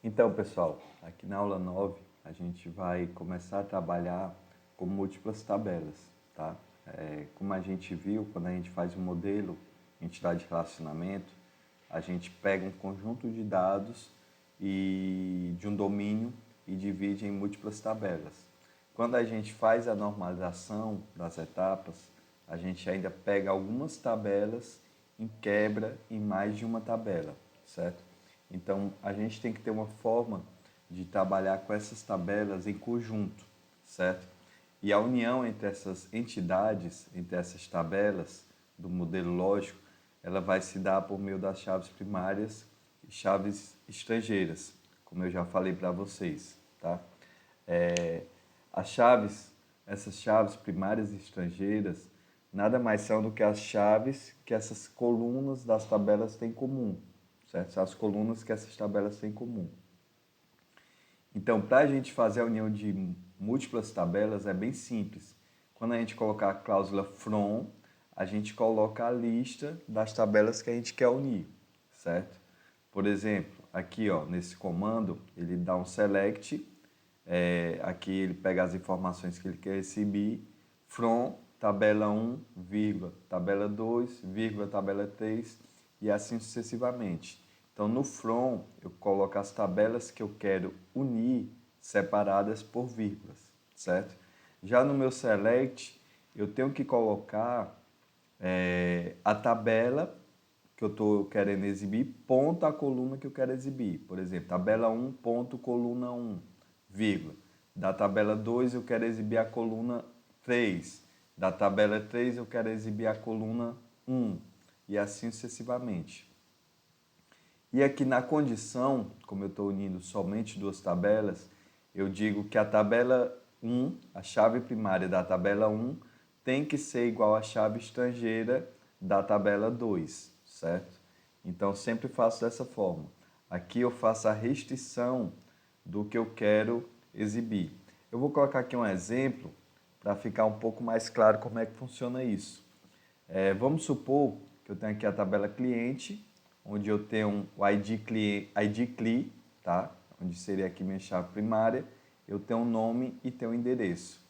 Então, pessoal, aqui na aula 9 a gente vai começar a trabalhar com múltiplas tabelas, tá? Como a gente viu, quando a gente faz um modelo, entidade de relacionamento, a gente pega um conjunto de dados e de um domínio e divide em múltiplas tabelas. Quando a gente faz a normalização das etapas, a gente ainda pega algumas tabelas e quebra em mais de uma tabela, certo? Então, a gente tem que ter uma forma de trabalhar com essas tabelas em conjunto, certo? E a união entre essas entidades, entre essas tabelas do modelo lógico, ela vai se dar por meio das chaves primárias e chaves estrangeiras, como eu já falei para vocês, tá? As chaves, essas chaves primárias e estrangeiras, nada mais são do que as chaves que essas colunas das tabelas têm em comum, certo? São as colunas que essas tabelas têm em comum. Então, para a gente fazer a união de múltiplas tabelas é bem simples. Quando a gente colocar a cláusula from, a gente coloca a lista das tabelas que a gente quer unir, certo? Por exemplo, aqui ó, nesse comando, ele dá um select, aqui ele pega as informações que ele quer receber, from tabela 1, vírgula, tabela 2, vírgula, tabela 3 e assim sucessivamente. Então, no from, eu coloco as tabelas que eu quero unir separadas por vírgulas, certo? Já no meu select, eu tenho que colocar a tabela que eu estou querendo exibir, ponto a coluna que eu quero exibir. Por exemplo, tabela 1, ponto, coluna 1, vírgula. Da tabela 2, eu quero exibir a coluna 3. Da tabela 3, eu quero exibir a coluna 1. E assim sucessivamente. E aqui na condição, como eu estou unindo somente duas tabelas, eu digo que a tabela 1, a chave primária da tabela 1, tem que ser igual à chave estrangeira da tabela 2, certo? Então, sempre faço dessa forma. Aqui eu faço a restrição do que eu quero exibir. Eu vou colocar aqui um exemplo para ficar um pouco mais claro como é que funciona isso. Vamos supor que eu tenho aqui a tabela cliente, onde eu tenho o ID CLI, tá? Onde seria aqui minha chave primária, eu tenho o nome e tenho o endereço.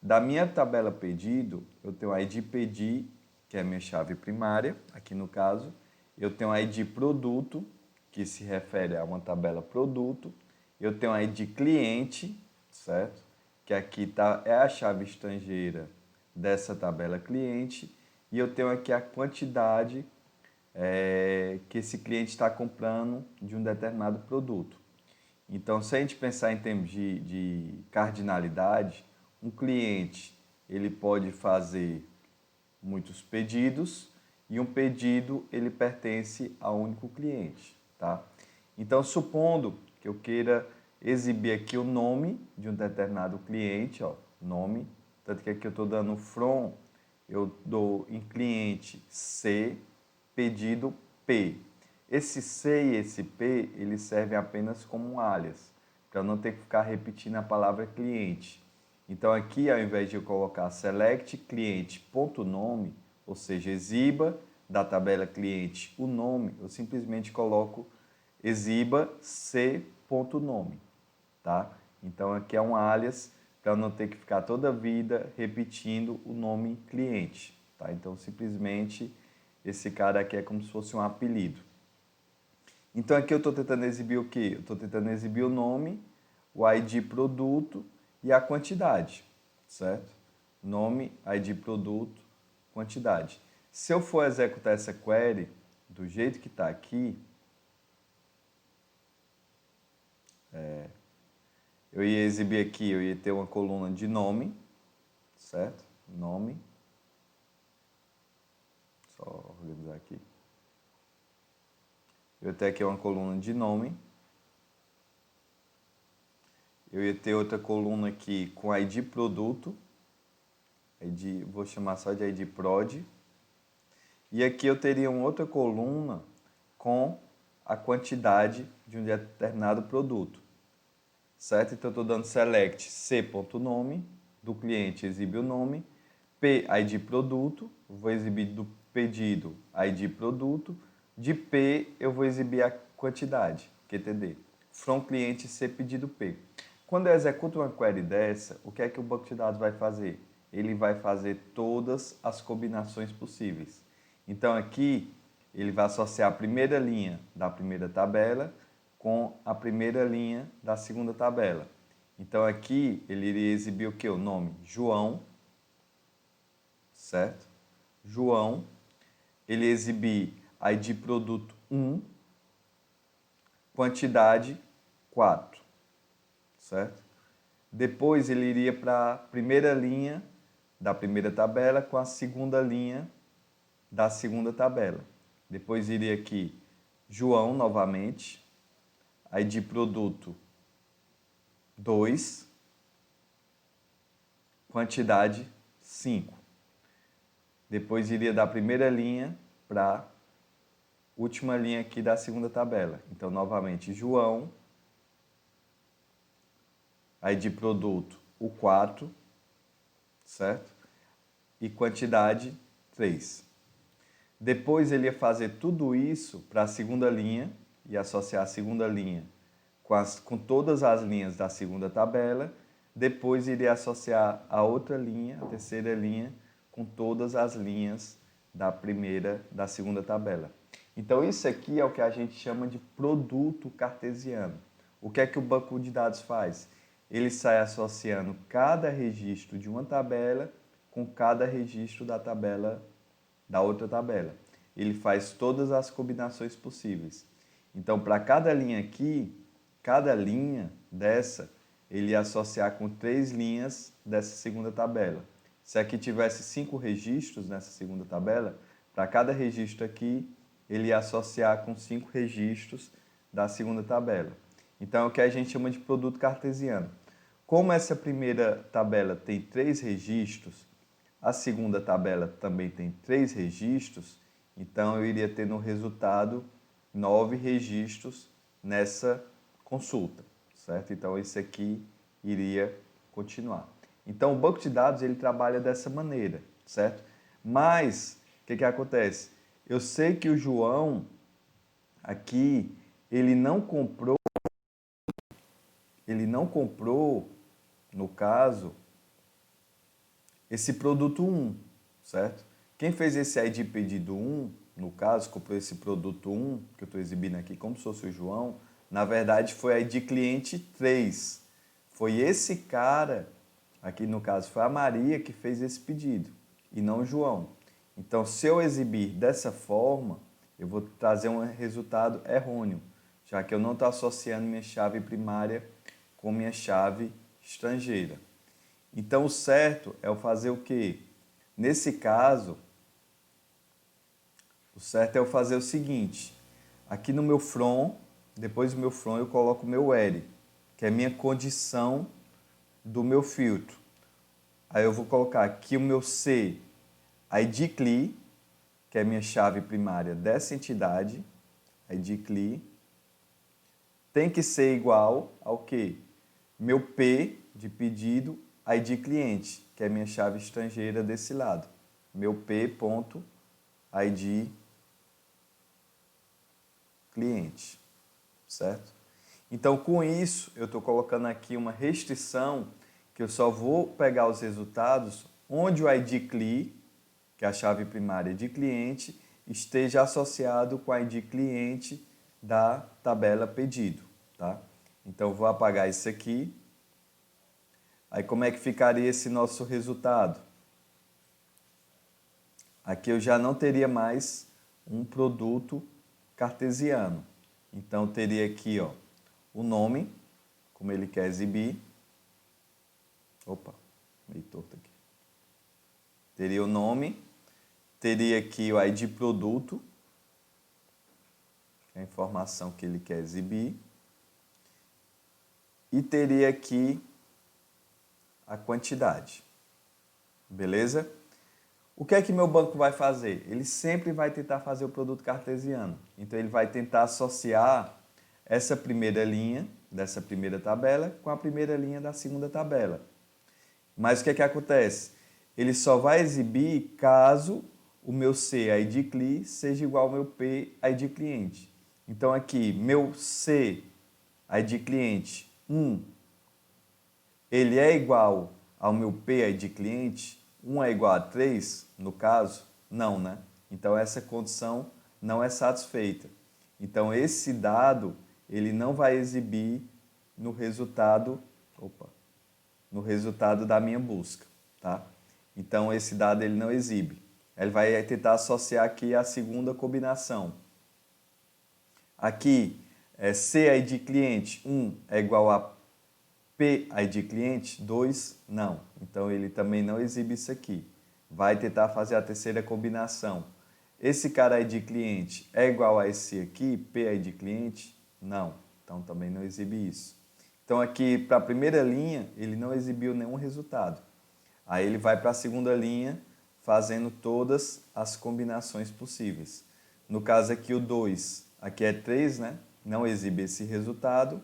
Da minha tabela pedido, eu tenho o ID pedi, que é a minha chave primária, aqui no caso. Eu tenho o ID produto, que se refere a uma tabela produto. Eu tenho o ID cliente, certo? Que aqui é a chave estrangeira dessa tabela cliente. E eu tenho aqui a quantidade que esse cliente está comprando de um determinado produto. Então, se a gente pensar em termos de cardinalidade, um cliente ele pode fazer muitos pedidos e um pedido ele pertence a um único cliente, tá? Então, supondo que eu queira exibir aqui o nome de um determinado cliente, ó, nome, tanto que aqui eu estou dando from, eu dou em cliente C, pedido P. Esse C e esse P, eles servem apenas como um alias, para eu não ter que ficar repetindo a palavra cliente. Então aqui, ao invés de eu colocar select cliente.nome, ou seja, exiba da tabela cliente o nome, eu simplesmente coloco exiba c.nome, tá? Então aqui é um alias para eu não ter que ficar toda a vida repetindo o nome cliente, tá? Então simplesmente esse cara aqui é como se fosse um apelido. Então aqui eu estou tentando exibir o quê? Eu estou tentando exibir o nome, o ID produto e a quantidade, certo? Nome, ID produto, quantidade. Se eu for executar essa query do jeito que está aqui, eu ia exibir aqui, eu ia ter uma coluna de nome, certo? Nome. Só organizar aqui. Eu ia ter aqui uma coluna de nome. Eu ia ter outra coluna aqui com ID produto. ID, vou chamar só de ID prod. E aqui eu teria uma outra coluna com a quantidade de um determinado produto. Certo? Então eu estou dando select c.nome, do cliente exibe o nome, p ID produto, vou exibir do pedido ID produto, de p eu vou exibir a quantidade, QTD. from cliente C pedido P. Quando eu executo uma query dessa, o que é que o banco de dados vai fazer? Ele vai fazer todas as combinações possíveis. Então aqui ele vai associar a primeira linha da primeira tabela com a primeira linha da segunda tabela. Então aqui ele iria exibir o que? O nome João, certo? João, ele exibir ID produto 1, quantidade 4, certo? Depois ele iria para a primeira linha da primeira tabela com a segunda linha da segunda tabela. Depois iria aqui João novamente, ID produto 2, quantidade 5. Depois iria da primeira linha para a última linha aqui da segunda tabela. Então, novamente, João, ID produto, o 4, certo? E quantidade 3. Depois ele ia fazer tudo isso para a segunda linha e associar a segunda linha com todas as linhas da segunda tabela. Depois iria associar a outra linha, a terceira linha, com todas as linhas da segunda tabela. Então isso aqui é o que a gente chama de produto cartesiano. O que é que o banco de dados faz? Ele sai associando cada registro de uma tabela com cada registro da outra tabela. Ele faz todas as combinações possíveis. Então, para cada linha aqui, cada linha dessa, ele ia associar com 3 linhas dessa segunda tabela. Se aqui tivesse 5 registros nessa segunda tabela, para cada registro aqui, ele ia associar com 5 registros da segunda tabela. Então, é o que a gente chama de produto cartesiano. Como essa primeira tabela tem 3 registros, a segunda tabela também tem 3 registros, então eu iria ter no resultado 9 registros nessa consulta, certo? Então, esse aqui iria continuar. Então, o banco de dados ele trabalha dessa maneira, certo? Mas, o que acontece? Eu sei que o João, aqui, ele não comprou, no caso, esse produto 1, certo? Quem fez esse ID pedido 1, no caso, comprou esse produto 1, que eu estou exibindo aqui como se fosse o João, na verdade foi ID cliente 3. Foi esse cara, aqui no caso foi a Maria, que fez esse pedido, e não o João. Então, se eu exibir dessa forma, eu vou trazer um resultado errôneo, já que eu não estou associando minha chave primária com minha chave estrangeira. Então, o certo é eu fazer o quê? Nesse caso, o certo é eu fazer o seguinte. Aqui no meu from, depois do meu from, eu coloco o meu L, que é a minha condição do meu filtro. Aí eu vou colocar aqui o meu C, ID CLI, que é a minha chave primária dessa entidade, ID CLI, tem que ser igual ao quê? Meu P de pedido, ID cliente, que é a minha chave estrangeira desse lado. Meu P.ID cliente, certo? Então, com isso, eu estou colocando aqui uma restrição que eu só vou pegar os resultados onde o ID CLI, que é a chave primária de cliente, esteja associado com o ID cliente da tabela pedido, tá? Então, vou apagar isso aqui. Aí, como é que ficaria esse nosso resultado? Aqui eu já não teria mais um produto cartesiano. Então, teria aqui, ó, o nome, como ele quer exibir. Opa, meio torto aqui. Teria o nome, teria aqui o ID produto, que é a informação que ele quer exibir. E teria aqui a quantidade. Beleza? O que é que meu banco vai fazer? Ele sempre vai tentar fazer o produto cartesiano. Então, ele vai tentar associar essa primeira linha dessa primeira tabela com a primeira linha da segunda tabela. Mas o que é que acontece? Ele só vai exibir caso o meu C, ID CLI, seja igual ao meu P, ID cliente. Então, aqui, meu C ID cliente 1, ele é igual ao meu P ID cliente? 1 é igual a 3, no caso? Não, né? Então, essa condição não é satisfeita. Então, esse dado, ele não vai exibir no resultado, no resultado da minha busca, tá? Então, esse dado ele não exibe. Ele vai tentar associar aqui a segunda combinação. Aqui, CID cliente 1 é igual a PID cliente 2, não. Então, ele também não exibe isso aqui. Vai tentar fazer a terceira combinação. Esse cara ID cliente é igual a esse aqui, PID cliente? Não. Então, também não exibe isso. Então, aqui, para a primeira linha, ele não exibiu nenhum resultado. Aí, ele vai para a segunda linha, fazendo todas as combinações possíveis. No caso aqui, o 2, aqui é 3, né? Não exibe esse resultado.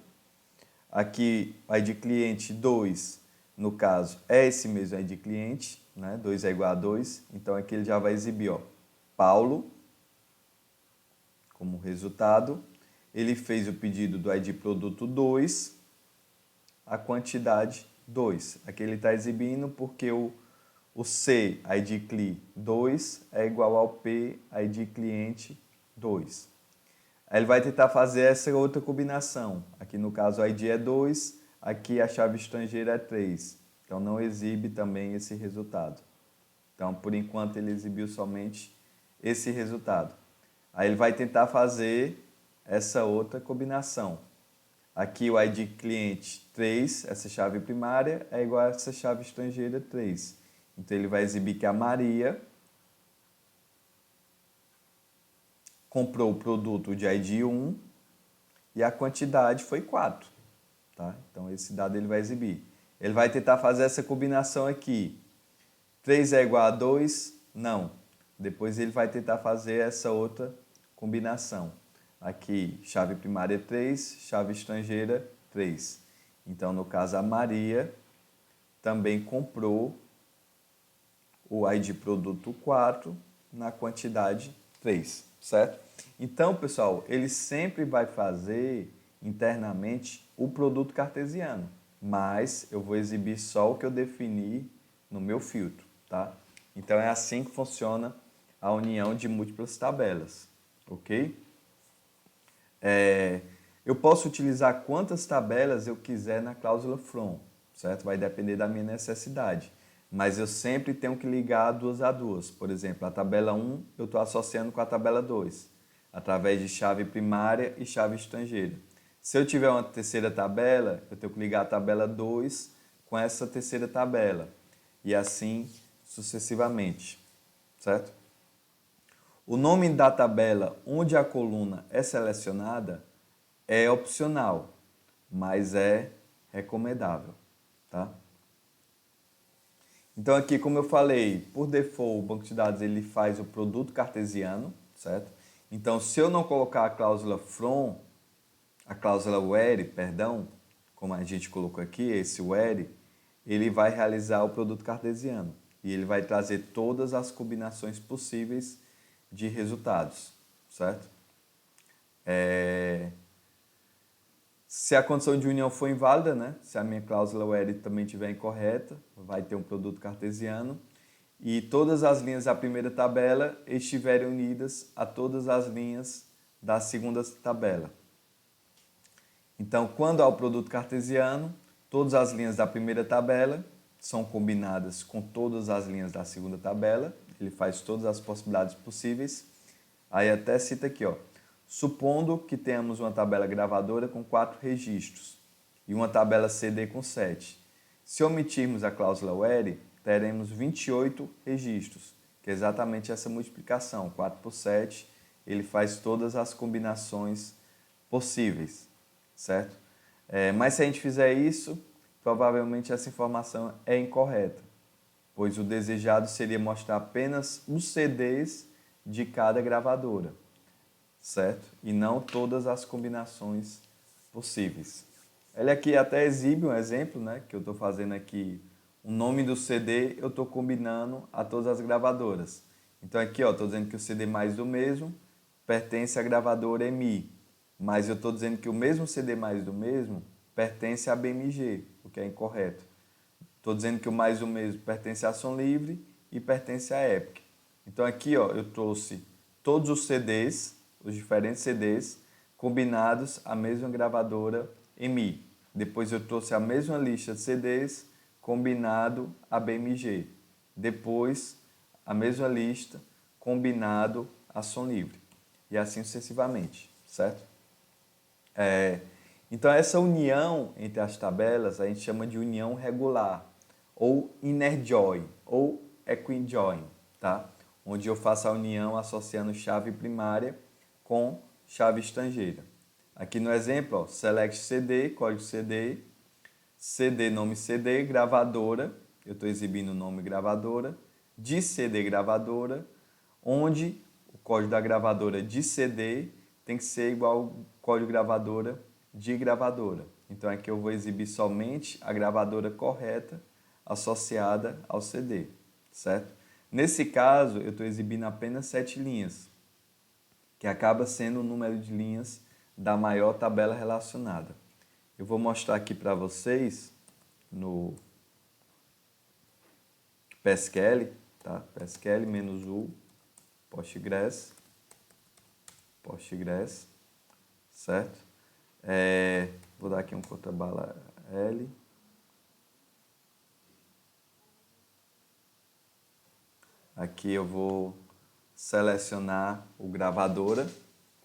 Aqui, o ID cliente 2, no caso, é esse mesmo ID cliente, né? 2 é igual a 2. Então, aqui ele já vai exibir, ó, Paulo, como resultado. Ele fez o pedido do ID produto 2, a quantidade 2. Aqui ele está exibindo porque o C ID CLI 2 é igual ao P ID cliente 2. Aí ele vai tentar fazer essa outra combinação. Aqui no caso o ID é 2, aqui a chave estrangeira é 3. Então não exibe também esse resultado. Então por enquanto ele exibiu somente esse resultado. Aí ele vai tentar fazer essa outra combinação. Aqui o ID cliente 3, essa chave primária, é igual a essa chave estrangeira 3. Então ele vai exibir que a Maria comprou o produto de ID 1 e a quantidade foi 4. Tá? Então esse dado ele vai exibir. Ele vai tentar fazer essa combinação aqui. 3 é igual a 2? Não. Depois ele vai tentar fazer essa outra combinação. Aqui, chave primária 3, chave estrangeira 3. Então, no caso, a Maria também comprou o ID produto 4 na quantidade 3, certo? Então, pessoal, ele sempre vai fazer internamente o produto cartesiano, mas eu vou exibir só o que eu defini no meu filtro, tá? Então, é assim que funciona a união de múltiplas tabelas, ok? Eu posso utilizar quantas tabelas eu quiser na cláusula from, certo? Vai depender da minha necessidade. Mas eu sempre tenho que ligar duas a duas. Por exemplo, a tabela 1 eu estou associando com a tabela 2, através de chave primária e chave estrangeira. Se eu tiver uma terceira tabela, eu tenho que ligar a tabela 2 com essa terceira tabela. E assim sucessivamente, certo? O nome da tabela onde a coluna é selecionada é opcional, mas é recomendável, tá? Então aqui, como eu falei, por default o banco de dados ele faz o produto cartesiano, certo? Então, se eu não colocar a cláusula from, a cláusula where, perdão, como a gente colocou aqui, esse where, ele vai realizar o produto cartesiano e ele vai trazer todas as combinações possíveis de resultados, certo? Se a condição de união for inválida, né? Se a minha cláusula where também estiver incorreta, vai ter um produto cartesiano e todas as linhas da primeira tabela estiverem unidas a todas as linhas da segunda tabela. Então, quando há o produto cartesiano, todas as linhas da primeira tabela são combinadas com todas as linhas da segunda tabela. Ele faz todas as possibilidades possíveis. Aí até cita aqui, ó. Supondo que tenhamos uma tabela gravadora com 4 registros e uma tabela CD com 7. Se omitirmos a cláusula where, teremos 28 registros, que é exatamente essa multiplicação. 4 por 7, ele faz todas as combinações possíveis, certo? Mas se a gente fizer isso, provavelmente essa informação é incorreta, pois o desejado seria mostrar apenas os CDs de cada gravadora, certo? E não todas as combinações possíveis. Ele aqui até exibe um exemplo, né? Que eu estou fazendo aqui o nome do CD, eu estou combinando a todas as gravadoras. Então aqui, ó, estou dizendo que o CD mais do mesmo pertence à gravadora EMI, mas eu estou dizendo que o mesmo CD mais do mesmo pertence a BMG, o que é incorreto. Estou dizendo que o mais do mesmo pertence à Som Livre e pertence à Epic. Então aqui ó, eu trouxe todos os CDs, os diferentes CDs, combinados à mesma gravadora EMI. Depois eu trouxe a mesma lista de CDs combinado a BMG. Depois a mesma lista combinado a Som Livre. E assim sucessivamente, certo? Então essa união entre as tabelas a gente chama de união regular, ou inner join, ou equijoin, tá? Onde eu faço a união associando chave primária com chave estrangeira. Aqui no exemplo, ó, select CD, código CD, CD, nome CD, gravadora, eu estou exibindo o nome gravadora, de CD gravadora, onde o código da gravadora de CD tem que ser igual ao código gravadora de gravadora. Então aqui eu vou exibir somente a gravadora correta associada ao CD, certo? Nesse caso, eu estou exibindo apenas 7 linhas, que acaba sendo o número de linhas da maior tabela relacionada. Eu vou mostrar aqui para vocês no PSQL, tá? PSQL -U, Postgres, certo? Vou dar aqui um contrabala L. Aqui eu vou selecionar o gravadora,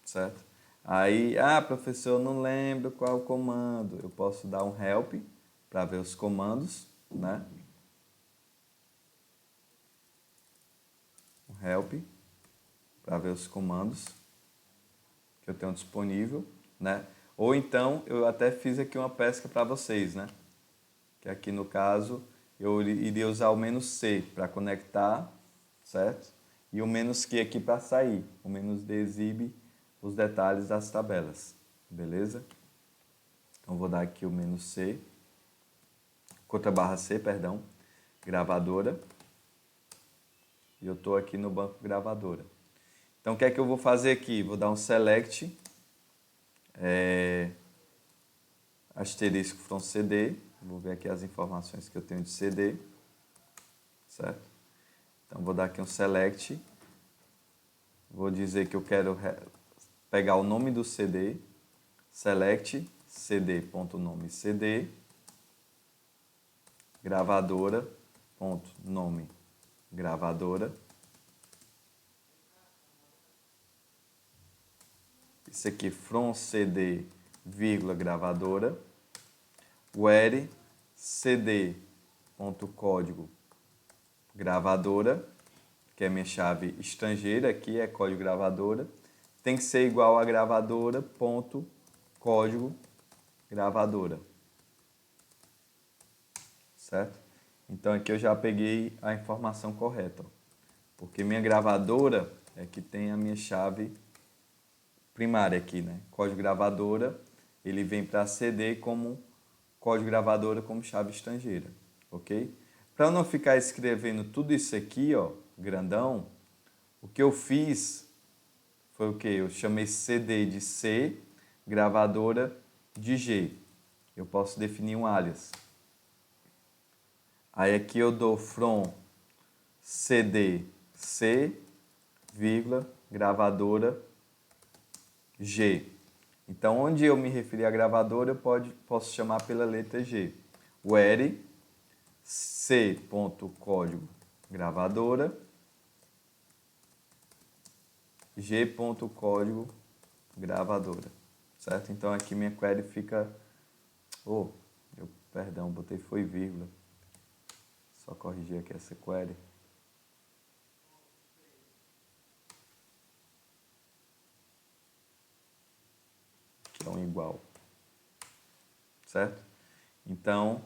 certo? Aí, professor, eu não lembro qual é o comando. Eu posso dar um help para ver os comandos, né? Um help para ver os comandos que eu tenho disponível, né? Ou então, eu até fiz aqui uma pesca para vocês, né? Que aqui no caso, eu iria usar o "-C" para conectar, certo? E o "-Q" aqui para sair. O "-D" exibe os detalhes das tabelas, beleza? Então, vou dar aqui o "-C", _C, perdão, gravadora. E eu estou aqui no banco gravadora. Então, o que é que eu vou fazer aqui? Vou dar um select, asterisco from CD. Vou ver aqui as informações que eu tenho de CD, certo? Então, vou dar aqui um select. Vou dizer que eu quero pegar o nome do CD, select cd.nome CD, gravadora.nome gravadora. Isso aqui, from CD, vírgula, gravadora. Where cd.código gravadora, que é minha chave estrangeira, aqui é código gravadora, tem que ser igual a gravadora.código gravadora. Certo? Então aqui eu já peguei a informação correta, ó, porque minha gravadora é que tem a minha chave primária aqui, né? Código gravadora, ele vem para CD como código gravadora como chave estrangeira, ok? Para eu não ficar escrevendo tudo isso aqui, ó, grandão, o que eu fiz foi o que? Eu chamei CD de C, gravadora de G. Eu posso definir um alias. Aí aqui eu dou from CD C, vírgula, gravadora G. Então, onde eu me referi à gravadora, eu posso chamar pela letra G. Where c.código gravadora, g.código gravadora, certo? Então aqui minha query fica, perdão, botei foi vírgula, só corrigir aqui essa query. Que é um igual, certo? Então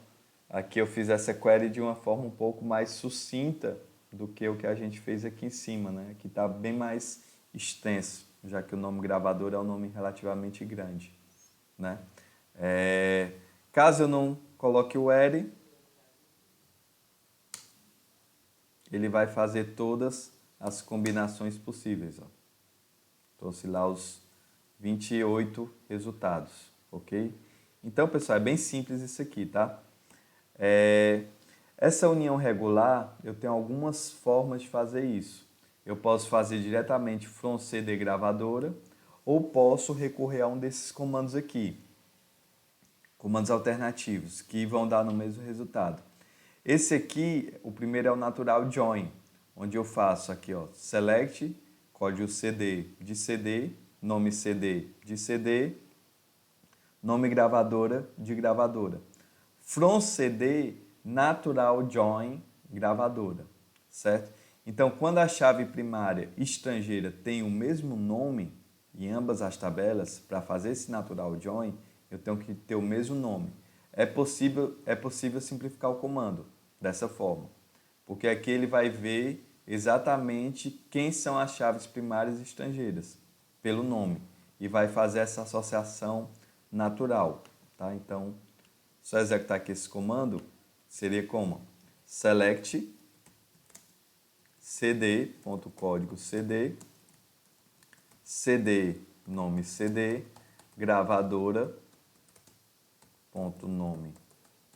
aqui eu fiz essa query de uma forma um pouco mais sucinta do que o que a gente fez aqui em cima, né? Aqui está bem mais extenso, já que o nome gravador é um nome relativamente grande, né? Caso eu não coloque o where, ele vai fazer todas as combinações possíveis, ó. Trouxe lá os 28 resultados, ok? Então, pessoal, é bem simples isso aqui, tá? Essa união regular, eu tenho algumas formas de fazer isso. Eu posso fazer diretamente from CD gravadora ou posso recorrer a um desses comandos aqui, comandos alternativos, que vão dar no mesmo resultado. Esse aqui, o primeiro é o natural join, onde eu faço aqui, ó, select, código CD de CD, nome CD de CD, nome gravadora de gravadora. From CD, natural join gravadora, certo? Então, quando a chave primária estrangeira tem o mesmo nome em ambas as tabelas, para fazer esse natural join, eu tenho que ter o mesmo nome. É possível simplificar o comando dessa forma, porque aqui ele vai ver exatamente quem são as chaves primárias estrangeiras, pelo nome, e vai fazer essa associação natural, tá? Então, só executar aqui esse comando, seria como? Select cd, ponto código cd, cd, nome cd, gravadora, ponto nome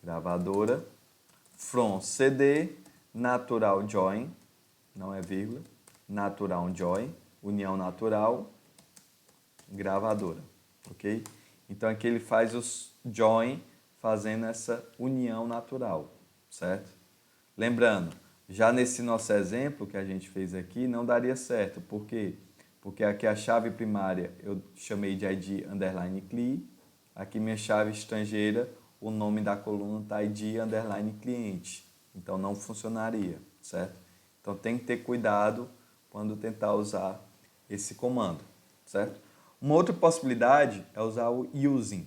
gravadora, from cd, natural join, não é vírgula, natural join, união natural, gravadora, ok? Então aqui ele faz os join fazendo essa união natural, certo? Lembrando, já nesse nosso exemplo que a gente fez aqui, não daria certo. Por quê? Porque aqui a chave primária eu chamei de ID underline CLI, aqui minha chave estrangeira, o nome da coluna está ID underline cliente. Então não funcionaria, certo? Então tem que ter cuidado quando tentar usar esse comando, certo? Uma outra possibilidade é usar o using.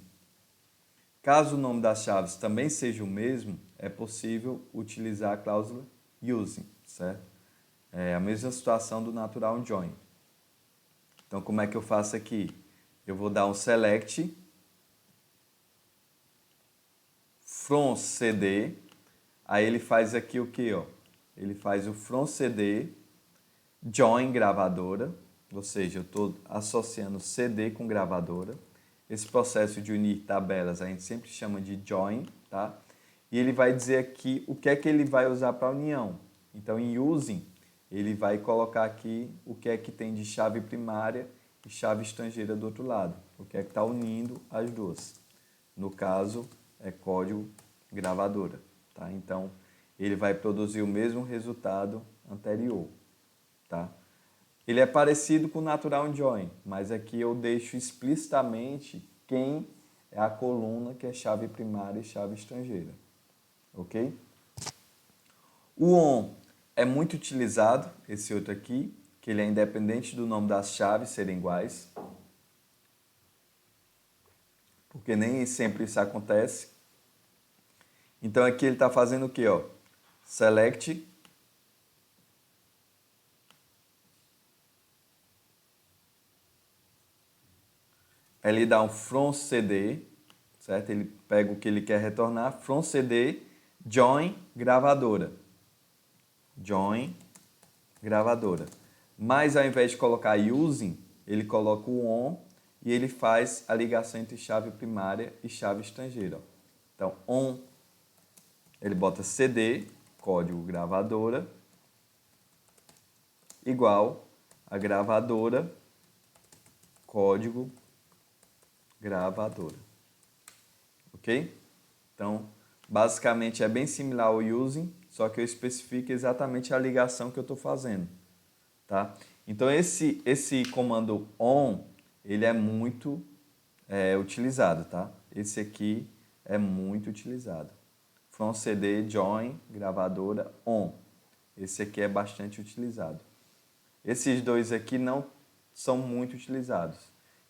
Caso o nome das chaves também seja o mesmo, é possível utilizar a cláusula using, certo? É a mesma situação do natural join. Então, como é que eu faço aqui? Eu vou dar um select from CD, aí ele faz aqui o que, ó? Ele faz o from CD join gravadora, ou seja, eu estou associando CD com gravadora. Esse processo de unir tabelas a gente sempre chama de join, tá? E ele vai dizer aqui o que é que ele vai usar para a união. Então, em using, ele vai colocar aqui o que é que tem de chave primária e chave estrangeira do outro lado. O que é que está unindo as duas. No caso, é código gravadora, tá? Então, ele vai produzir o mesmo resultado anterior, tá? Ele é parecido com o natural join, mas aqui eu deixo explicitamente quem é a coluna que é chave primária e chave estrangeira, ok? O on é muito utilizado, esse outro aqui, que ele é independente do nome das chaves serem iguais, porque nem sempre isso acontece. Então aqui ele está fazendo o quê? Ó? Select ele dá um from CD, certo? Ele pega o que ele quer retornar, from CD, join gravadora. Join gravadora. Mas ao invés de colocar using, ele coloca o on e ele faz a ligação entre chave primária e chave estrangeira. Então, on, ele bota CD, código gravadora, igual a gravadora, código gravadora. Ok? Então, basicamente é bem similar ao using, só que eu especifico exatamente a ligação que eu estou fazendo. Tá? Então, esse comando on, ele é muito utilizado. Tá? Esse aqui é muito utilizado. From CD, join, gravadora, on. Esse aqui é bastante utilizado. Esses dois aqui não são muito utilizados.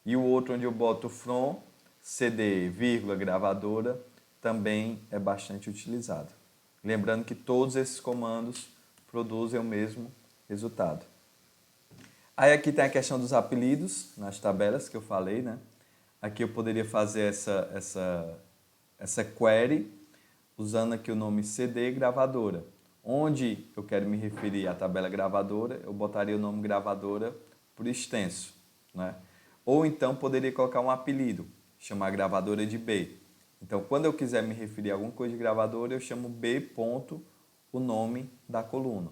E o outro onde eu boto from, CD, vírgula, gravadora, também é bastante utilizado. Lembrando que todos esses comandos produzem o mesmo resultado. Aí aqui tem a questão dos apelidos nas tabelas que eu falei, né? Aqui eu poderia fazer essa query usando aqui o nome CD gravadora. Onde eu quero me referir à tabela gravadora, eu botaria o nome gravadora por extenso, né? Ou então poderia colocar um apelido, chamar gravadora de B. Então, quando eu quiser me referir a alguma coisa de gravadora, eu chamo B ponto o nome da coluna.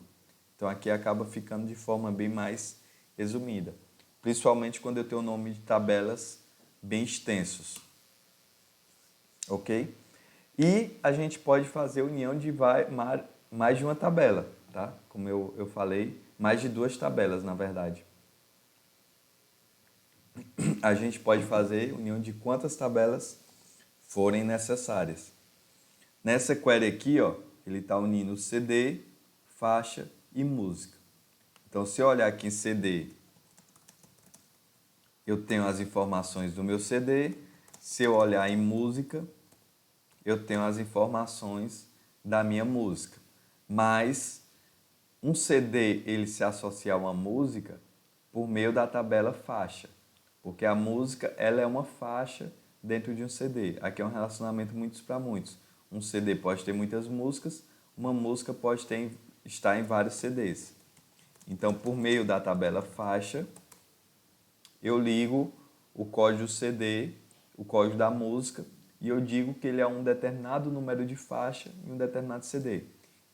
Então, aqui acaba ficando de forma bem mais resumida. Principalmente quando eu tenho o nome de tabelas bem extensos. Ok? E a gente pode fazer união de mais de uma tabela, tá? Como eu falei, mais de 2 tabelas, na verdade. A gente pode fazer união de quantas tabelas forem necessárias. Nessa query aqui, ó, ele está unindo CD, faixa e música. Então, se eu olhar aqui em CD, eu tenho as informações do meu CD. Se eu olhar em música, eu tenho as informações da minha música. Mas um CD, ele se associa a uma música por meio da tabela faixa. Porque a música, ela é uma faixa dentro de um CD. Aqui é um relacionamento muitos para muitos. Um CD pode ter muitas músicas, uma música pode estar em vários CDs. Então, por meio da tabela faixa, eu ligo o código CD, o código da música, e eu digo que ele é um determinado número de faixa em um determinado CD.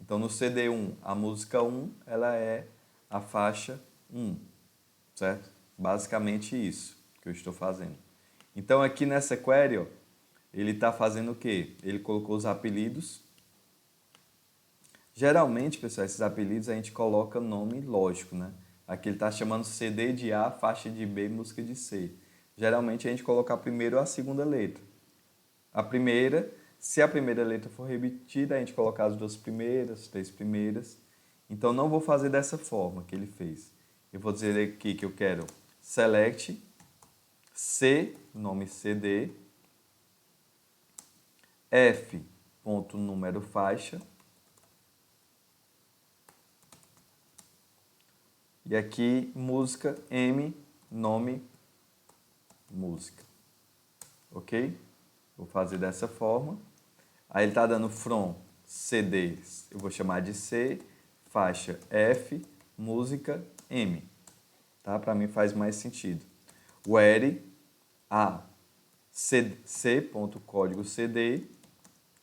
Então, no CD1, a música 1, ela é a faixa 1, certo? Basicamente isso que eu estou fazendo. Então, aqui nessa query, ó, ele está fazendo o quê? Ele colocou os apelidos. Geralmente, pessoal, esses apelidos a gente coloca nome lógico, né? Aqui ele está chamando CD de A, faixa de B, música de C. Geralmente a gente coloca a primeira ou a segunda letra. A primeira, se a primeira letra for repetida, a gente coloca as 2 primeiras, 3 primeiras. Então não vou fazer dessa forma que ele fez. Eu vou dizer aqui que eu quero select C, nome CD, F, ponto número faixa. E aqui, música, M, nome, música. Ok? Vou fazer dessa forma. Aí ele está dando from CD, eu vou chamar de C, faixa F, música M. Tá? Para mim faz mais sentido. Where A, C, ponto, código CD,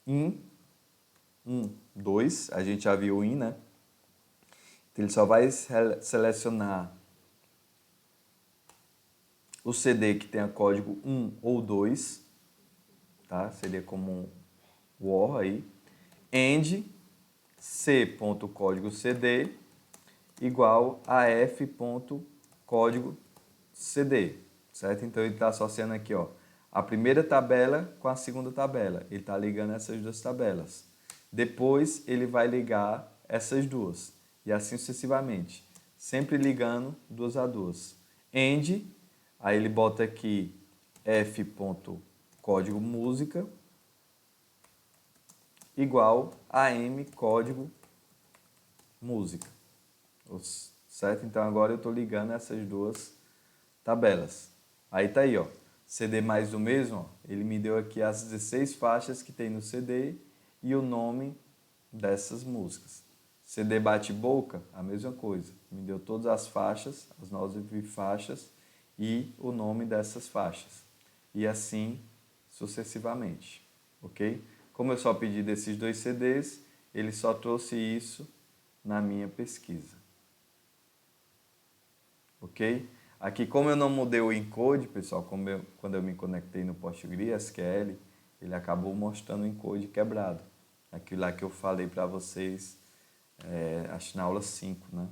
in, 1, 2, a gente já viu o in, né? Então, ele só vai selecionar o CD que tenha código 1 ou 2, tá? Seria como um OR aí. And c.código CD igual a f.código CD, certo? Então ele está associando aqui, ó, a primeira tabela com a segunda tabela. Ele está ligando essas 2 tabelas. Depois ele vai ligar essas 2 e assim sucessivamente, sempre ligando 2 a 2. And, aí ele bota aqui f.código música igual a m código música, certo? Então agora eu estou ligando essas 2 tabelas. Aí tá aí, ó, CD mais do mesmo, ó, ele me deu aqui as 16 faixas que tem no CD e o nome dessas músicas. CD bate-boca, a mesma coisa, me deu todas as faixas, as 9 faixas e o nome dessas faixas. E assim sucessivamente, ok? Como eu só pedi desses 2 CDs, ele só trouxe isso na minha pesquisa. Ok? Aqui, como eu não mudei o encode, pessoal, quando eu me conectei no PostgreSQL, ele acabou mostrando o encode quebrado. Aquilo lá que eu falei para vocês, acho na aula 5, né?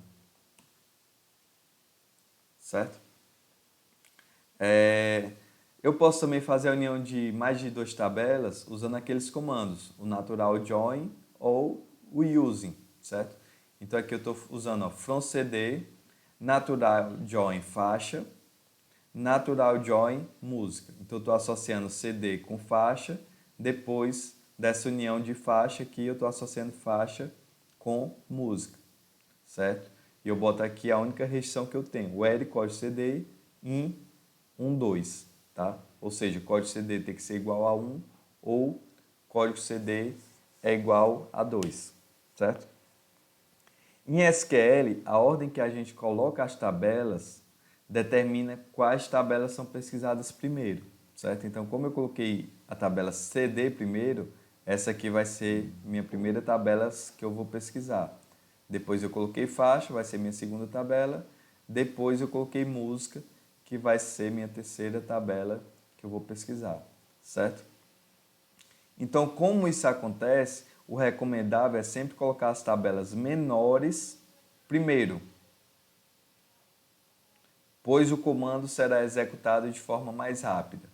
Certo? Eu posso também fazer a união de mais de 2 tabelas usando aqueles comandos, o natural join ou o using, certo? Então aqui eu estou usando ó, from CD, natural join faixa, natural join música. Então eu estou associando CD com faixa, depois dessa união de faixa aqui eu estou associando faixa com música, certo? E eu boto aqui a única restrição que eu tenho, where código CD in 1, 2. Tá? Ou seja, o código CD tem que ser igual a 1 ou código CD é igual a 2, certo? Em SQL, a ordem que a gente coloca as tabelas determina quais tabelas são pesquisadas primeiro, certo? Então, como eu coloquei a tabela CD primeiro, essa aqui vai ser minha primeira tabela que eu vou pesquisar. Depois eu coloquei faixa, vai ser minha segunda tabela. Depois eu coloquei música, que vai ser minha terceira tabela que eu vou pesquisar, certo? Então, como isso acontece, o recomendável é sempre colocar as tabelas menores primeiro, pois o comando será executado de forma mais rápida.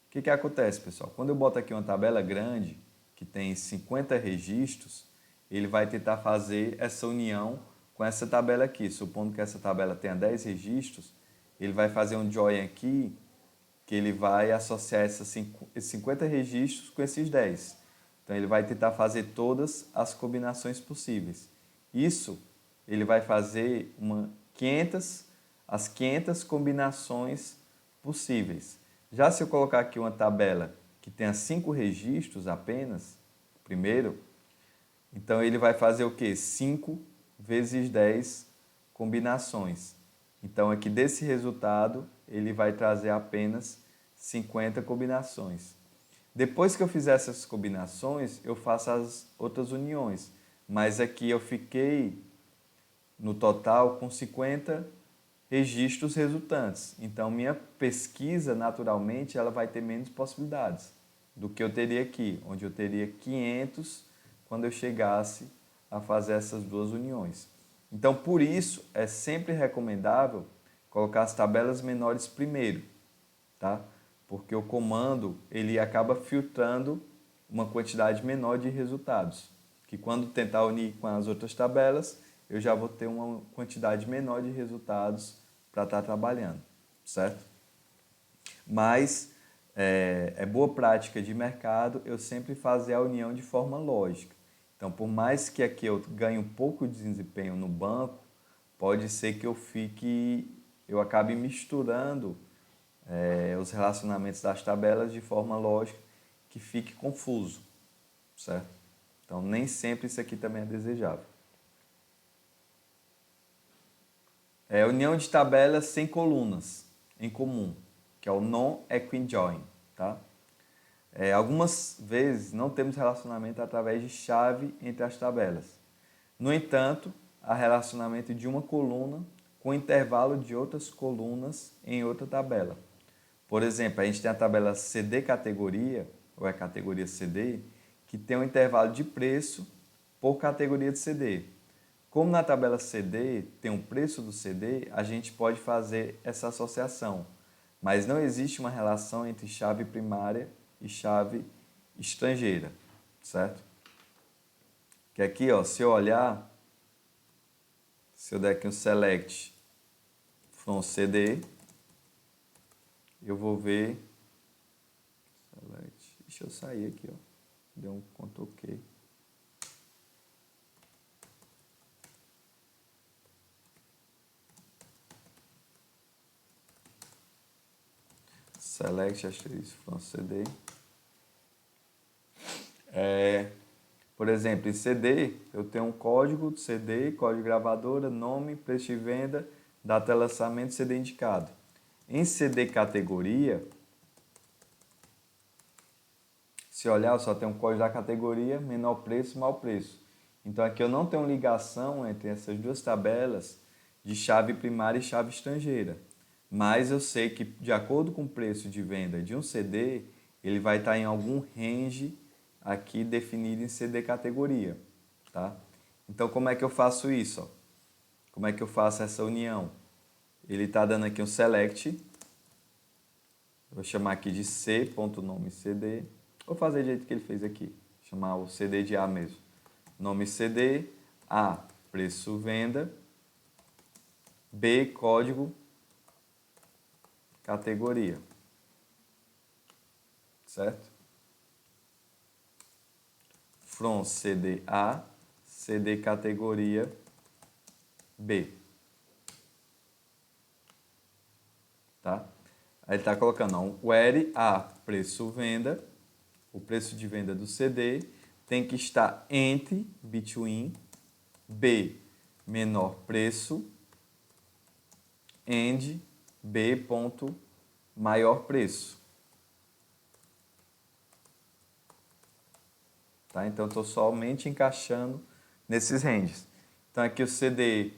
O que acontece, pessoal? Quando eu boto aqui uma tabela grande, que tem 50 registros, ele vai tentar fazer essa união com essa tabela aqui. Supondo que essa tabela tenha 10 registros, ele vai fazer um join aqui, que ele vai associar esses 50 registros com esses 10. Então, ele vai tentar fazer todas as combinações possíveis. Isso, ele vai fazer as 500 combinações possíveis. Já se eu colocar aqui uma tabela que tenha 5 registros apenas, primeiro, então ele vai fazer o quê? 5 vezes 10 combinações. Então aqui desse resultado, ele vai trazer apenas 50 combinações. Depois que eu fizer essas combinações, eu faço as outras uniões. Mas aqui eu fiquei no total com 50 registros resultantes. Então, minha pesquisa, naturalmente, ela vai ter menos possibilidades do que eu teria aqui, onde eu teria 500 quando eu chegasse a fazer essas duas uniões. Então, por isso, é sempre recomendável colocar as tabelas menores primeiro, tá? Porque o comando, ele acaba filtrando uma quantidade menor de resultados, que quando tentar unir com as outras tabelas, eu já vou ter uma quantidade menor de resultados para estar trabalhando, certo? Mas é boa prática de mercado eu sempre fazer a união de forma lógica. Então, por mais que aqui eu ganhe um pouco de desempenho no banco, pode ser que eu acabe misturando os relacionamentos das tabelas de forma lógica que fique confuso, certo? Então, nem sempre isso aqui também é desejável. União de tabelas sem colunas em comum, que é o non-equijoin, tá? Algumas vezes não temos relacionamento através de chave entre as tabelas. No entanto, há relacionamento de uma coluna com intervalo de outras colunas em outra tabela. Por exemplo, a gente tem a tabela CD categoria, ou é categoria CD, que tem um intervalo de preço por categoria de CD. Como na tabela CD tem o preço do CD, a gente pode fazer essa associação, mas não existe uma relação entre chave primária e chave estrangeira, certo? Que aqui, ó, se eu olhar, se eu der aqui um select from CD, eu vou ver, select, deixa eu sair aqui, ó, deu um Ctrl Q. Select asterisco from CD. Por exemplo, em CD, eu tenho um código de CD, código de gravadora, nome, preço de venda, data de lançamento, CD indicado. Em CD categoria, se olhar, eu só tenho um código da categoria, menor preço, maior preço. Então aqui eu não tenho ligação entre essas duas tabelas de chave primária e chave estrangeira. Mas eu sei que, de acordo com o preço de venda de um CD, ele vai estar em algum range aqui definido em CD categoria, tá? Então, como é que eu faço isso? Ó? Como é que eu faço essa união? Ele está dando aqui um select, vou chamar aqui de c.nome CD, vou fazer do jeito que ele fez aqui, chamar o CD de A mesmo. Nome CD, A, preço venda, B, código, categoria, certo? From CD A, CD categoria B. Tá? Aí ele está colocando where A, preço venda, o preço de venda do CD tem que estar entre, between, B, menor preço, and, B ponto maior preço. Tá? Então, eu estou somente encaixando nesses ranges. Então, aqui o CD,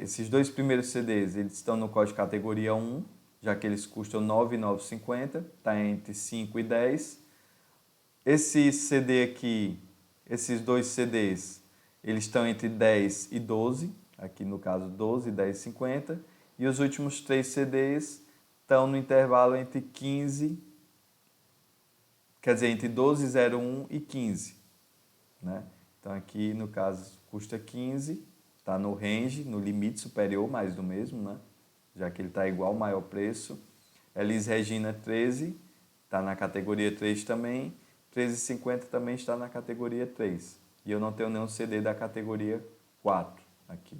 esses dois primeiros CDs, eles estão no código categoria 1, já que eles custam R$ 9,950, está entre 5 e 10. Esse CD aqui, esses dois CDs, eles estão entre 10 e 12, aqui no caso 12 e 10,50. E os últimos 3 CDs estão no intervalo entre 15, quer dizer, entre 12,01 e 15. Né? Então aqui no caso custa 15, está no range, no limite superior, mais do mesmo, né? Já que ele está igual ao maior preço. Elis Regina 13, está na categoria 3 também. 13,50 também está na categoria 3. E eu não tenho nenhum CD da categoria 4 aqui.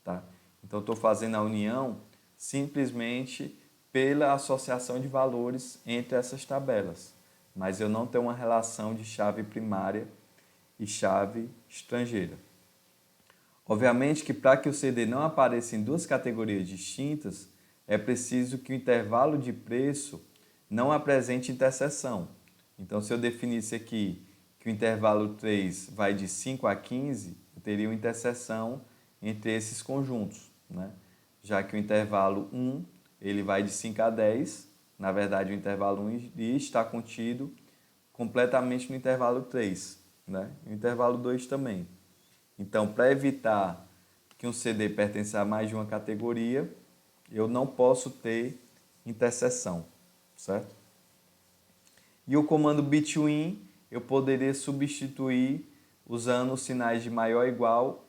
Tá? Então estou fazendo a união simplesmente pela associação de valores entre essas tabelas. Mas eu não tenho uma relação de chave primária e chave estrangeira. Obviamente que para que o CD não apareça em duas categorias distintas, é preciso que o intervalo de preço não apresente interseção. Então, se eu definisse aqui que o intervalo 3 vai de 5 a 15, eu teria uma interseção entre esses conjuntos, né? Já que o intervalo 1 ele vai de 5 a 10, na verdade o intervalo 1 está contido completamente no intervalo 3, né? E o intervalo 2 também. Então, para evitar que um CD pertença a mais de uma categoria, eu não posso ter interseção, certo? E o comando between eu poderia substituir usando os sinais de maior ou igual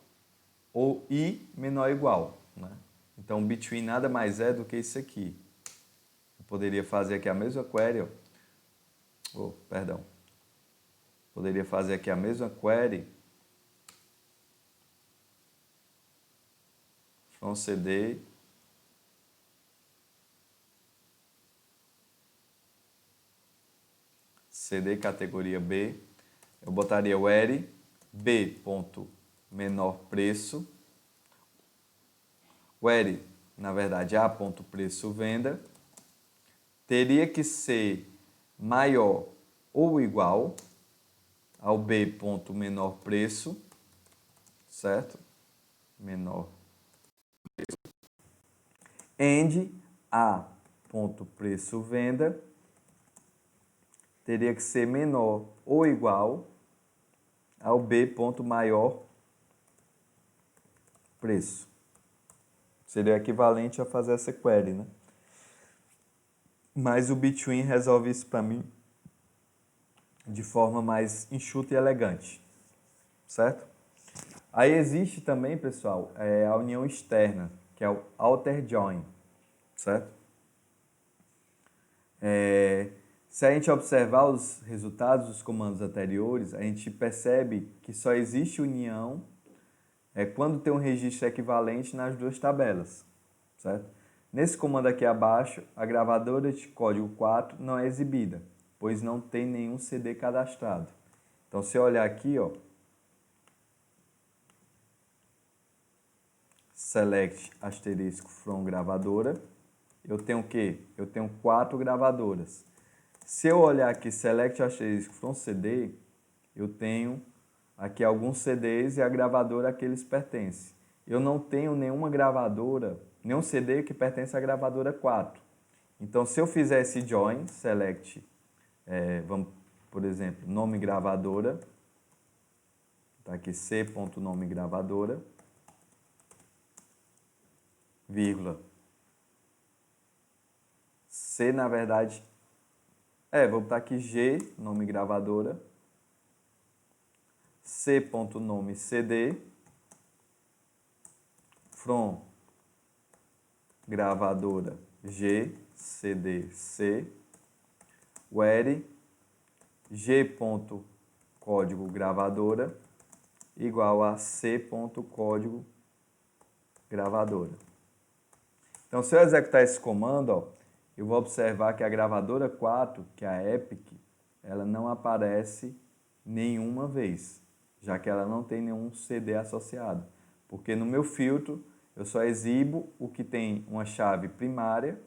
ou e menor ou igual, né? Então, between nada mais é do que isso aqui. Eu poderia fazer aqui a mesma query, poderia fazer aqui a mesma query from CD categoria B, eu botaria o query B ponto menor preço, query, na verdade, A ponto preço venda, teria que ser maior ou igual ao B ponto menor preço, certo? Menor preço. And A ponto preço venda teria que ser menor ou igual ao B ponto maior preço. Seria equivalente a fazer essa query, né? Mas o between resolve isso para mim de forma mais enxuta e elegante, certo? Aí existe também, pessoal, a união externa, que é o outer join, certo? Se a gente observar os resultados dos comandos anteriores, a gente percebe que só existe união quando tem um registro equivalente nas duas tabelas, certo? Nesse comando aqui abaixo, a gravadora de código 4 não é exibida, pois não tem nenhum CD cadastrado. Então, se eu olhar aqui, ó, select asterisco from gravadora, eu tenho o quê? Eu tenho 4 gravadoras. Se eu olhar aqui select asterisco from CD, eu tenho aqui alguns CDs e a gravadora a que eles pertencem. Eu não tenho nenhuma gravadora, nenhum CD que pertence à gravadora 4. Então, se eu fizer esse join, select, vamos, por exemplo, nome gravadora, está aqui c.nome gravadora, vírgula, C, na verdade, vou botar aqui G, nome gravadora, C.nome CD, from gravadora G, CD, C, where G.código gravadora igual a C.código gravadora. Então, se eu executar esse comando, ó, eu vou observar que a gravadora 4, que é a Epic, ela não aparece nenhuma vez, já que ela não tem nenhum CD associado. Porque no meu filtro, eu só exibo o que tem uma chave primária,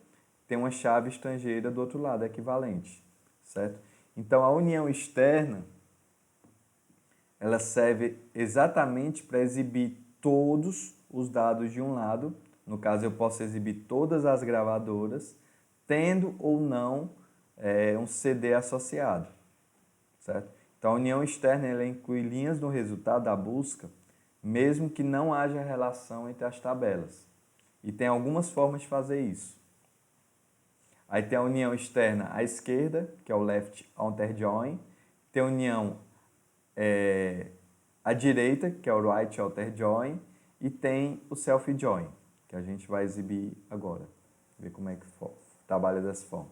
tem uma chave estrangeira do outro lado, equivalente, certo? Então, a união externa, ela serve exatamente para exibir todos os dados de um lado. No caso, eu posso exibir todas as gravadoras, tendo ou não um CD associado, certo? Então, a união externa ela inclui linhas no resultado da busca, mesmo que não haja relação entre as tabelas. E tem algumas formas de fazer isso. Aí tem a união externa à esquerda, que é o left outer join. Tem a união à direita, que é o right outer join. E tem o self join, que a gente vai exibir agora. Ver como é que trabalha dessa forma.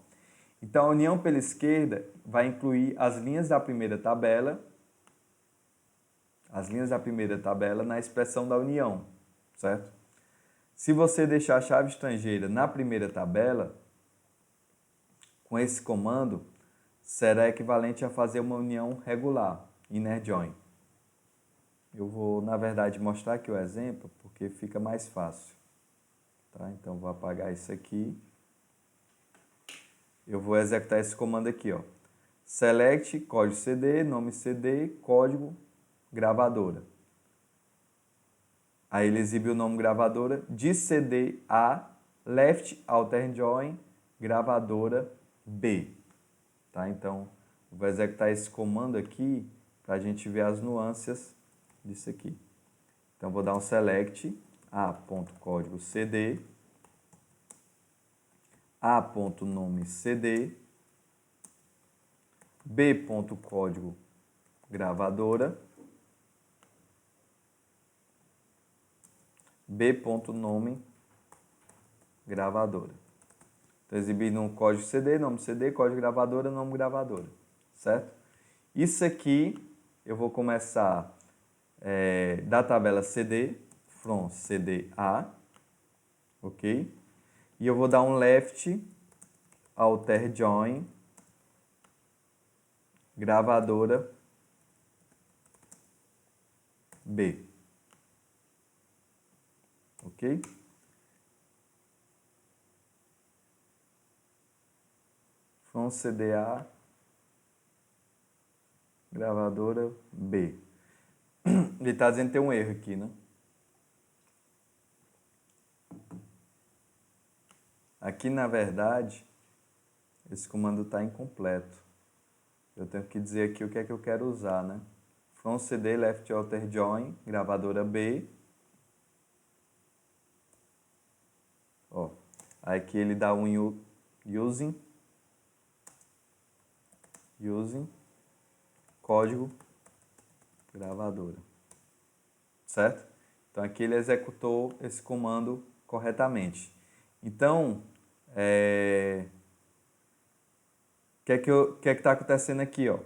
Então, a união pela esquerda vai incluir as linhas da primeira tabela, na expressão da união, certo? Se você deixar a chave estrangeira na primeira tabela, com esse comando, será equivalente a fazer uma união regular, inner join. Eu vou, na verdade, mostrar aqui o exemplo, porque fica mais fácil. Tá? Então, vou apagar isso aqui. Eu vou executar esse comando aqui, ó. Select, código CD, nome CD, código, gravadora. Aí ele exibe o nome gravadora de CD a left outer join, gravadora B. Tá? Então, eu vou executar esse comando aqui para a gente ver as nuances disso aqui. Então, vou dar um select a.código CD, a.nome CD, b.código gravadora, b.nome gravadora. Estou exibindo um código CD, nome CD, código gravadora, nome gravadora, certo? Isso aqui eu vou começar da tabela CD, from CD A, ok? E eu vou dar um left outer join gravadora B, ok? From CD A gravadora B. Ele está dizendo que tem um erro aqui, né? Aqui, na verdade, esse comando está incompleto. Eu tenho que dizer aqui o que é que eu quero usar, né? From CD left outer join, gravadora B. Ó, aí aqui ele dá um using, código, gravadora. Certo? Então aqui ele executou esse comando corretamente. Então, o que é que está acontecendo aqui, ó?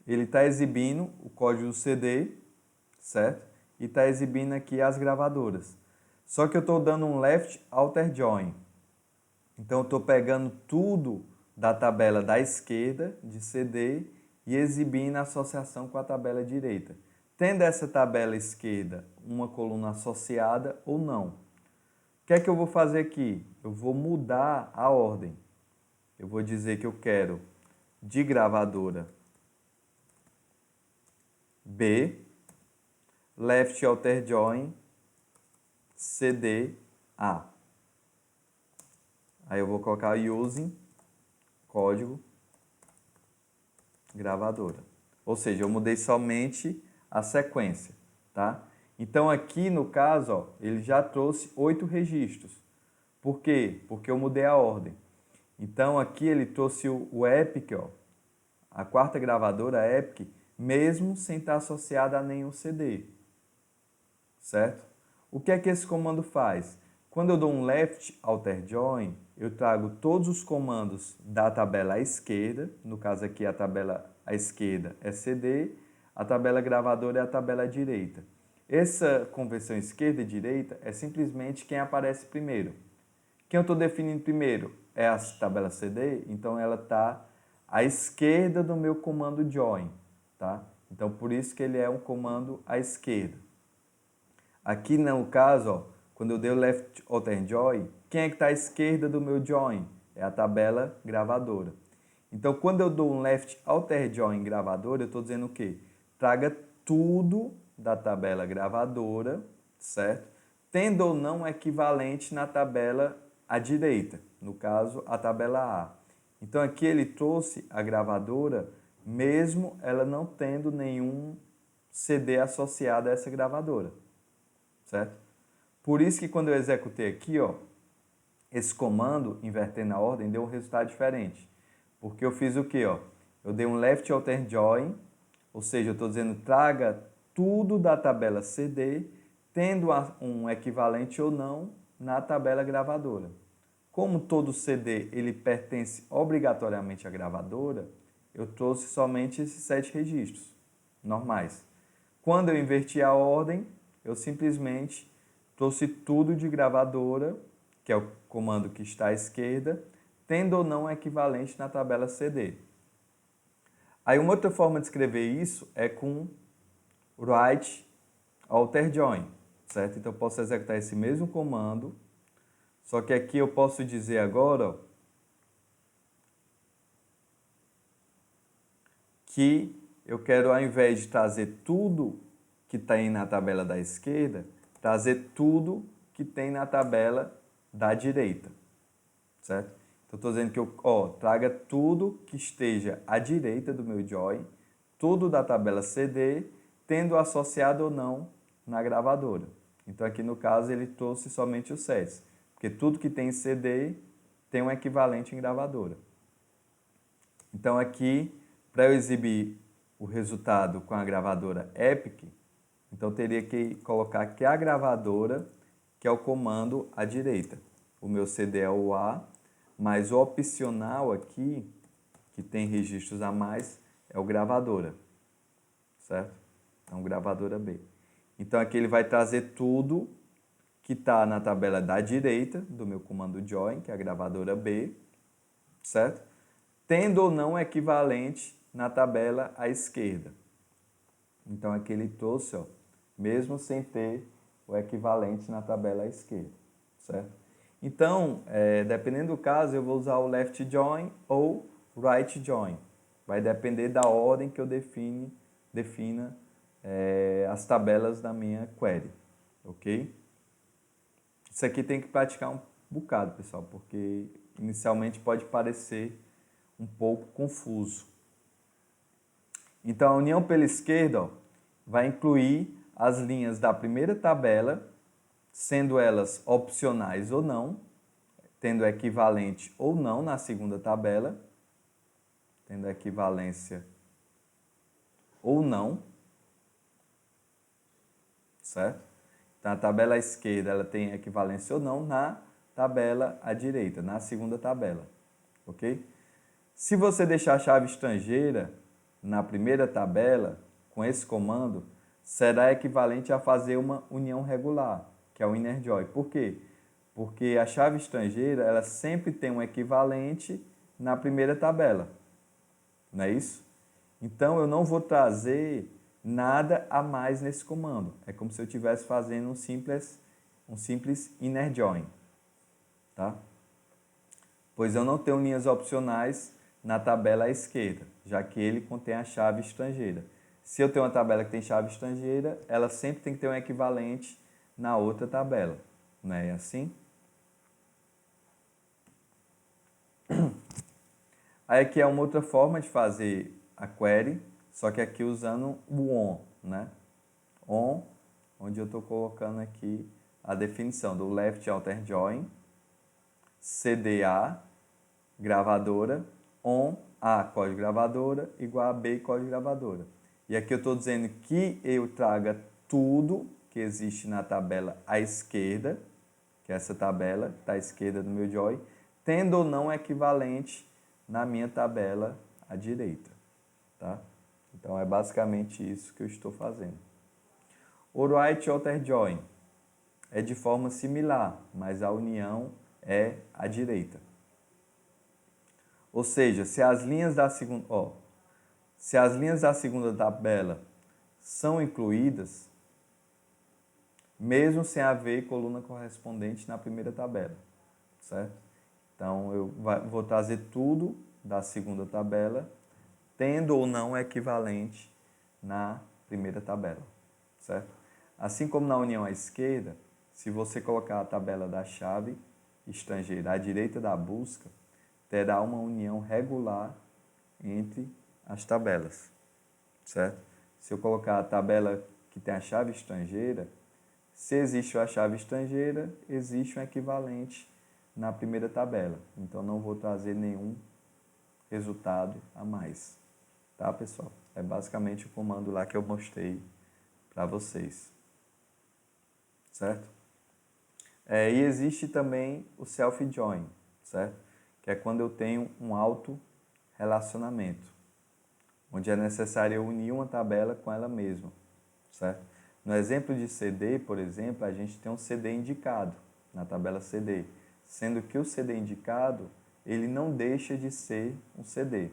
Ele está exibindo o código do CD, certo? E está exibindo aqui as gravadoras. Só que eu estou dando um left outer join. Então, eu estou pegando tudo da tabela da esquerda, de CD, e exibindo a associação com a tabela direita. Tendo essa tabela esquerda uma coluna associada ou não. O que é que eu vou fazer aqui? Eu vou mudar a ordem. Eu vou dizer que eu quero de gravadora B, left outer join, CD, A. Aí eu vou colocar using, código, gravadora. Ou seja, eu mudei somente a sequência, tá? Então aqui no caso, ó, ele já trouxe 8 registros. Por quê? Porque eu mudei a ordem. Então aqui ele trouxe o Epic, ó, a quarta gravadora Epic, mesmo sem estar associada a nenhum CD. Certo? O que é que esse comando faz? Quando eu dou um left outer join, eu trago todos os comandos da tabela à esquerda, no caso aqui a tabela à esquerda é CD, a tabela gravadora é a tabela à direita. Essa conversão esquerda e direita é simplesmente quem aparece primeiro. Quem eu estou definindo primeiro é a tabela CD, então ela está à esquerda do meu comando join, tá? Então por isso que ele é um comando à esquerda. Aqui no caso, ó, quando eu dei o left outer join, quem é que está à esquerda do meu join? É a tabela gravadora. Então, quando eu dou um left outer join gravadora, eu estou dizendo o quê? Traga tudo da tabela gravadora, certo? Tendo ou não equivalente na tabela à direita, no caso, a tabela A. Então, aqui ele trouxe a gravadora, mesmo ela não tendo nenhum CD associado a essa gravadora, certo? Por isso que quando eu executei aqui, ó, esse comando, invertendo a ordem, deu um resultado diferente. Porque eu fiz o quê? Ó? Eu dei um left outer join, ou seja, eu estou dizendo traga tudo da tabela CD, tendo um equivalente ou não na tabela gravadora. Como todo CD ele pertence obrigatoriamente à gravadora, eu trouxe somente esses 7 registros normais. Quando eu inverti a ordem, eu simplesmente trouxe tudo de gravadora, que é o comando que está à esquerda, tendo ou não equivalente na tabela CD. Aí uma outra forma de escrever isso é com write outer join, certo? Então eu posso executar esse mesmo comando, só que aqui eu posso dizer agora, ó, que eu quero, ao invés de trazer tudo que tem na tabela da esquerda, trazer tudo que tem na tabela da direita, certo? Então, estou dizendo que eu traga tudo que esteja à direita do meu join, tudo da tabela CD, tendo associado ou não na gravadora. Então, aqui no caso, ele trouxe somente os sets, porque tudo que tem em CD tem um equivalente em gravadora. Então, aqui, para eu exibir o resultado com a gravadora Epic, então teria que colocar aqui a gravadora, que é o comando à direita. O meu CD é o A, mas o opcional aqui, que tem registros a mais, é o gravadora, certo? Então, gravadora B. Então, aqui ele vai trazer tudo que está na tabela da direita do meu comando join, que é a gravadora B, certo? Tendo ou não equivalente na tabela à esquerda. Então, aqui ele trouxe, ó, mesmo sem ter o equivalente na tabela à esquerda, certo? Então, dependendo do caso, eu vou usar o left join ou right join. Vai depender da ordem que eu defina as tabelas da minha query, ok? Isso aqui tem que praticar um bocado, pessoal, porque inicialmente pode parecer um pouco confuso. Então, a união pela esquerda, ó, vai incluir as linhas da primeira tabela, sendo elas opcionais ou não, tendo equivalente ou não na segunda tabela, tendo equivalência ou não, certo? Então, a tabela à esquerda ela tem equivalência ou não na tabela à direita, na segunda tabela, ok? Se você deixar a chave estrangeira na primeira tabela, com esse comando, será equivalente a fazer uma união regular, que é o inner join. Por quê? Porque a chave estrangeira ela sempre tem um equivalente na primeira tabela, não é isso? Então, eu não vou trazer nada a mais nesse comando. É como se eu estivesse fazendo um simples inner join, tá? Pois eu não tenho linhas opcionais na tabela à esquerda, já que ele contém a chave estrangeira. Se eu tenho uma tabela que tem chave estrangeira, ela sempre tem que ter um equivalente na outra tabela, não é assim? Aí aqui é uma outra forma de fazer a query, só que aqui usando o on, né? On, onde eu estou colocando aqui a definição do left outer join, CDA, gravadora, on, A, código gravadora, igual a B, código gravadora. E aqui eu estou dizendo que eu traga tudo que existe na tabela à esquerda, que é essa tabela que está à esquerda do meu join, tendo ou não equivalente na minha tabela à direita, tá? Então, é basicamente isso que eu estou fazendo. O right outer join é de forma similar, mas a união é à direita. Ou seja, se as linhas da segunda tabela são incluídas, mesmo sem haver coluna correspondente na primeira tabela, certo? Então, eu vou trazer tudo da segunda tabela, tendo ou não equivalente na primeira tabela, certo? Assim como na união à esquerda, se você colocar a tabela da chave estrangeira à direita da busca, terá uma união regular entre as tabelas, certo? Se eu colocar a tabela que tem a chave estrangeira, se existe a chave estrangeira, existe um equivalente na primeira tabela. Então, não vou trazer nenhum resultado a mais. Tá, pessoal? É basicamente o comando lá que eu mostrei para vocês. Certo? E existe também o self-join, certo? Que é quando eu tenho um auto-relacionamento, onde é necessário eu unir uma tabela com ela mesma, certo? No exemplo de CD, por exemplo, a gente tem um CD indicado na tabela CD, sendo que o CD indicado, ele não deixa de ser um CD.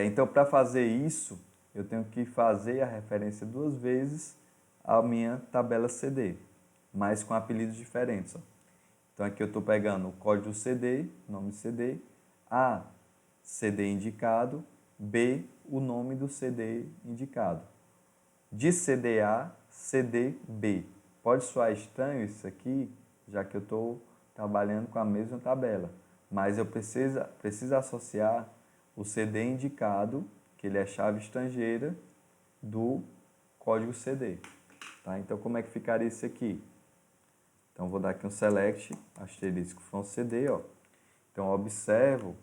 Então, para fazer isso, eu tenho que fazer a referência duas vezes à minha tabela CD, mas com apelidos diferentes. Ó. Então, aqui eu estou pegando o código do CD, nome CD, A, CD indicado, B, o nome do CD indicado. De CD-A, CD-B. Pode soar estranho isso aqui, já que eu estou trabalhando com a mesma tabela, mas eu preciso associar o CD indicado, que ele é chave estrangeira, do código CD. Tá? Então, como é que ficaria isso aqui? Então, vou dar aqui um select, asterisco from CD. Ó. Então, observo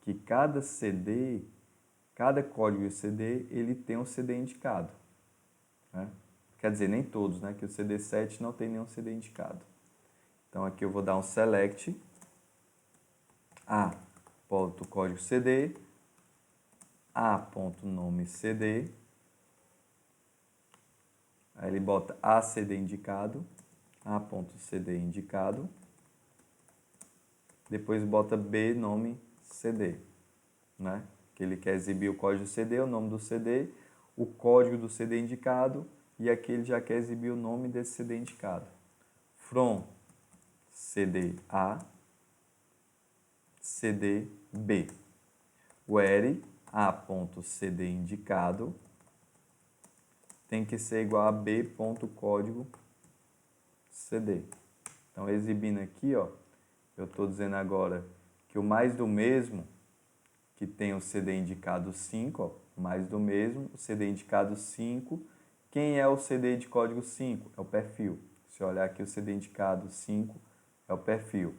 que cada CD, cada código CD, ele tem um CD indicado. Né? Quer dizer, nem todos, né? Que o CD7 não tem nenhum CD indicado. Então, aqui eu vou dar um select, A.código CD, A.nome CD, aí ele bota ACD indicado, A.cd indicado, depois bota B nome CD, né? Que ele quer exibir o código CD, o nome do CD, o código do CD indicado, e aqui ele já quer exibir o nome desse CD indicado. From CD A, CD B. Where A.cd indicado tem que ser igual a B.código CD. Então, exibindo aqui, ó, eu estou dizendo agora que o mais do mesmo, que tem o CD indicado 5, ó, mais do mesmo, o CD indicado 5. Quem é o CD de código 5? É o perfil. Se olhar aqui, o CD indicado 5 é o perfil.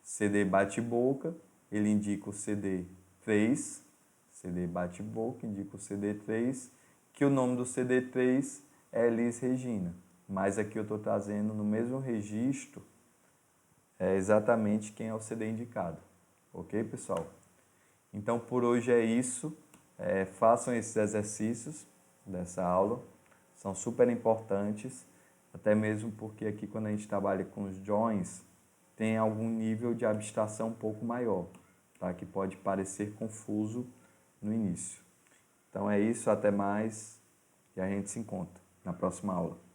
CD bate-boca, ele indica o CD 3. CD bate-boca indica o CD 3, que o nome do CD 3 é Elis Regina. Mas aqui eu estou trazendo no mesmo registro exatamente quem é o CD indicado. Ok, pessoal? Então, por hoje é isso. Façam esses exercícios dessa aula. São super importantes, até mesmo porque aqui quando a gente trabalha com os joins, tem algum nível de abstração um pouco maior, tá? Que pode parecer confuso no início. Então é isso, até mais e a gente se encontra na próxima aula.